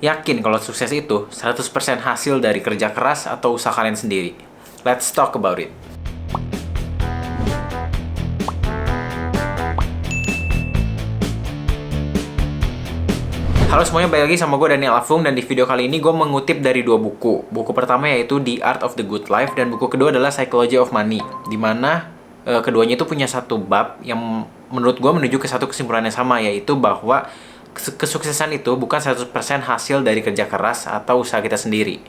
Yakin kalau sukses itu 100% hasil dari kerja keras atau usaha kalian sendiri? Let's talk about it. Halo semuanya, balik lagi sama gue Daniel Afung, dan di video kali ini gue mengutip dari dua buku. Buku pertama yaitu The Art of the Good Life, dan buku kedua adalah Psychology of Money, dimana keduanya itu punya satu bab yang menurut gue menuju ke satu kesimpulan yang sama, yaitu bahwa kesuksesan itu bukan 100% hasil dari kerja keras atau usaha kita sendiri.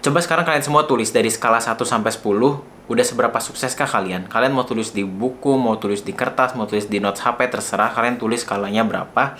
Coba sekarang kalian semua tulis dari skala 1 sampai 10, udah seberapa sukseskah kalian? Kalian mau tulis di buku, mau tulis di kertas, mau tulis di notes HP, terserah kalian tulis skalanya berapa.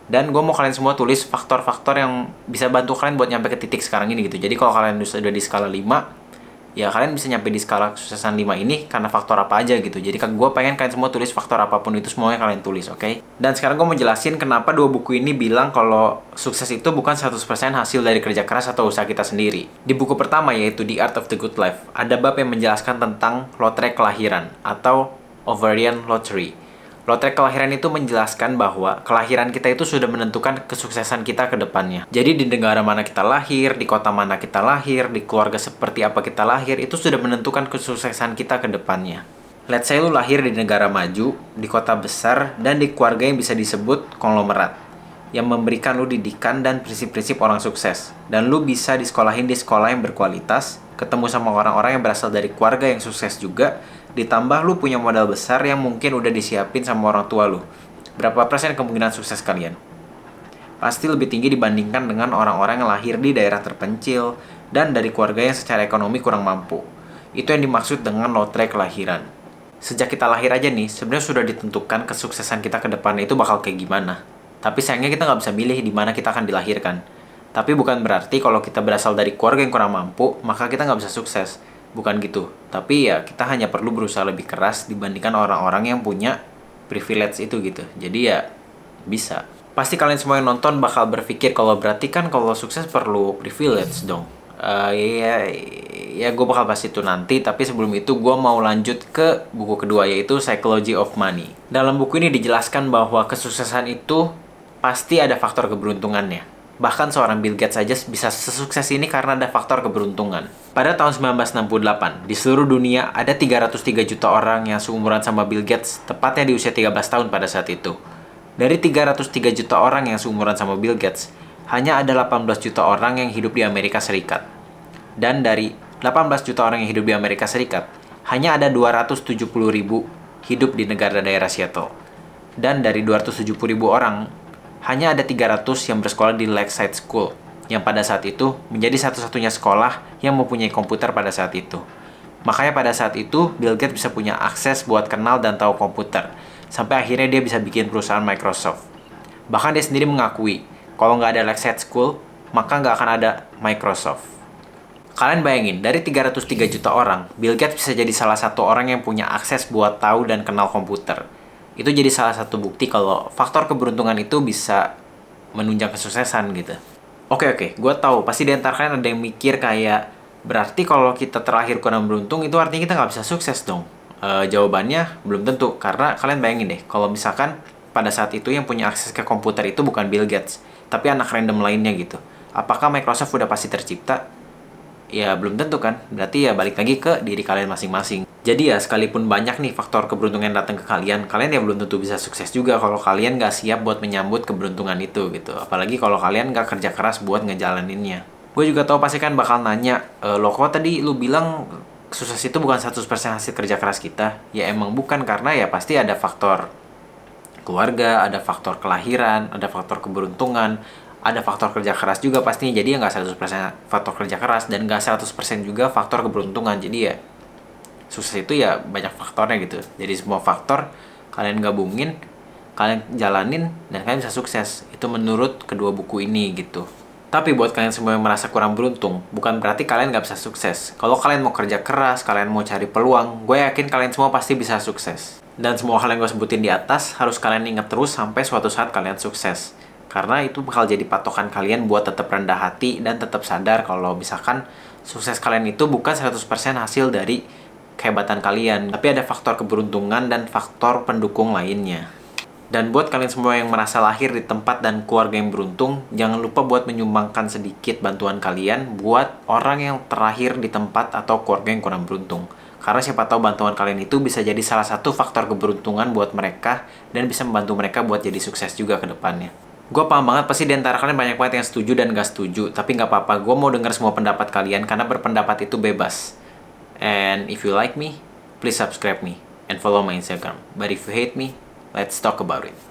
Dan gue mau kalian semua tulis faktor-faktor yang bisa bantu kalian buat nyampe ke titik sekarang ini gitu. Jadi kalau kalian sudah di skala 5, ya kalian bisa nyampe di skala kesuksesan 5 ini karena faktor apa aja gitu. Jadi gue pengen kalian semua tulis faktor apapun itu, semuanya kalian tulis, oke? Dan sekarang gue mau jelasin kenapa dua buku ini bilang kalau sukses itu bukan 100% hasil dari kerja keras atau usaha kita sendiri. Di buku pertama yaitu The Art of the Good Life, ada bab yang menjelaskan tentang lotre kelahiran atau ovarian lottery. Lotre kelahiran itu menjelaskan bahwa kelahiran kita itu sudah menentukan kesuksesan kita ke depannya. Jadi di negara mana kita lahir, di kota mana kita lahir, di keluarga seperti apa kita lahir, itu sudah menentukan kesuksesan kita ke depannya. Let's say lu lahir di negara maju, di kota besar, dan di keluarga yang bisa disebut konglomerat, yang memberikan lu didikan dan prinsip-prinsip orang sukses. Dan lu bisa disekolahin di sekolah yang berkualitas, ketemu sama orang-orang yang berasal dari keluarga yang sukses juga, ditambah lu punya modal besar yang mungkin udah disiapin sama orang tua lu. Berapa persen kemungkinan sukses kalian? Pasti lebih tinggi dibandingkan dengan orang-orang yang lahir di daerah terpencil dan dari keluarga yang secara ekonomi kurang mampu. Itu yang dimaksud dengan lotre kelahiran. Sejak kita lahir aja nih, sebenarnya sudah ditentukan kesuksesan kita ke depannya itu bakal kayak gimana. Tapi sayangnya kita nggak bisa milih di mana kita akan dilahirkan. Tapi bukan berarti kalau kita berasal dari keluarga yang kurang mampu, maka kita nggak bisa sukses. Bukan gitu. Tapi ya kita hanya perlu berusaha lebih keras dibandingkan orang-orang yang punya privilege itu gitu. Jadi ya bisa. Pasti kalian semua yang nonton bakal berpikir kalau berarti kan kalau sukses perlu privilege dong. Ya gue bakal bahas itu nanti. Tapi sebelum itu gue mau lanjut ke buku kedua yaitu Psychology of Money. Dalam buku ini dijelaskan bahwa kesuksesan itu pasti ada faktor keberuntungannya. Bahkan seorang Bill Gates saja bisa sesukses ini karena ada faktor keberuntungan. Pada tahun 1968, di seluruh dunia ada 303 juta orang yang seumuran sama Bill Gates, tepatnya di usia 13 tahun pada saat itu. Dari 303 juta orang yang seumuran sama Bill Gates, hanya ada 18 juta orang yang hidup di Amerika Serikat. Dan dari 18 juta orang yang hidup di Amerika Serikat, hanya ada 270 ribu hidup di negara daerah Seattle. Dan dari 270 ribu orang, hanya ada 300 yang bersekolah di Lakeside School, yang pada saat itu menjadi satu-satunya sekolah yang mempunyai komputer pada saat itu. Makanya pada saat itu, Bill Gates bisa punya akses buat kenal dan tahu komputer, sampai akhirnya dia bisa bikin perusahaan Microsoft. Bahkan dia sendiri mengakui, kalau nggak ada Lakeside School, maka nggak akan ada Microsoft. Kalian bayangin, dari 303 juta orang, Bill Gates bisa jadi salah satu orang yang punya akses buat tahu dan kenal komputer. Itu jadi salah satu bukti kalau faktor keberuntungan itu bisa menunjang kesuksesan gitu. Oke, gue tahu pasti di antara kalian ada yang mikir kayak berarti kalau kita terlahir kurang beruntung itu artinya kita nggak bisa sukses dong. Jawabannya belum tentu, karena kalian bayangin deh kalau misalkan pada saat itu yang punya akses ke komputer itu bukan Bill Gates, tapi anak random lainnya gitu. Apakah Microsoft udah pasti tercipta? Ya belum tentu kan, berarti ya balik lagi ke diri kalian masing-masing. Jadi ya sekalipun banyak nih faktor keberuntungan datang ke kalian ya belum tentu bisa sukses juga kalau kalian nggak siap buat menyambut keberuntungan itu gitu. Apalagi kalau kalian nggak kerja keras buat ngejalaninnya. Gue juga tahu pasti kan bakal nanya, lo kok tadi lu bilang sukses itu bukan 100% hasil kerja keras kita? Ya emang bukan, karena ya pasti ada faktor keluarga, ada faktor kelahiran, ada faktor keberuntungan, ada faktor kerja keras juga pastinya. Jadi ya nggak 100% faktor kerja keras dan nggak 100% juga faktor keberuntungan. Jadi ya sukses itu ya banyak faktornya gitu. Jadi semua faktor kalian gabungin, kalian jalanin, dan kalian bisa sukses. Itu menurut kedua buku ini gitu. Tapi buat kalian semua yang merasa kurang beruntung, bukan berarti kalian nggak bisa sukses. Kalau kalian mau kerja keras, kalian mau cari peluang, gue yakin kalian semua pasti bisa sukses. Dan semua hal yang gue sebutin di atas harus kalian ingat terus sampai suatu saat kalian sukses. Karena itu bakal jadi patokan kalian buat tetap rendah hati dan tetap sadar kalau misalkan sukses kalian itu bukan 100% hasil dari kehebatan kalian, tapi ada faktor keberuntungan dan faktor pendukung lainnya. Dan buat kalian semua yang merasa lahir di tempat dan keluarga yang beruntung, jangan lupa buat menyumbangkan sedikit bantuan kalian buat orang yang terlahir di tempat atau keluarga yang kurang beruntung. Karena siapa tahu bantuan kalian itu bisa jadi salah satu faktor keberuntungan buat mereka dan bisa membantu mereka buat jadi sukses juga ke depannya. Gue paham banget pasti di antara kalian banyak banget yang setuju dan gak setuju, tapi gak apa-apa, gue mau dengar semua pendapat kalian karena berpendapat itu bebas. And if you like me, please subscribe me and follow my Instagram. But if you hate me, let's talk about it.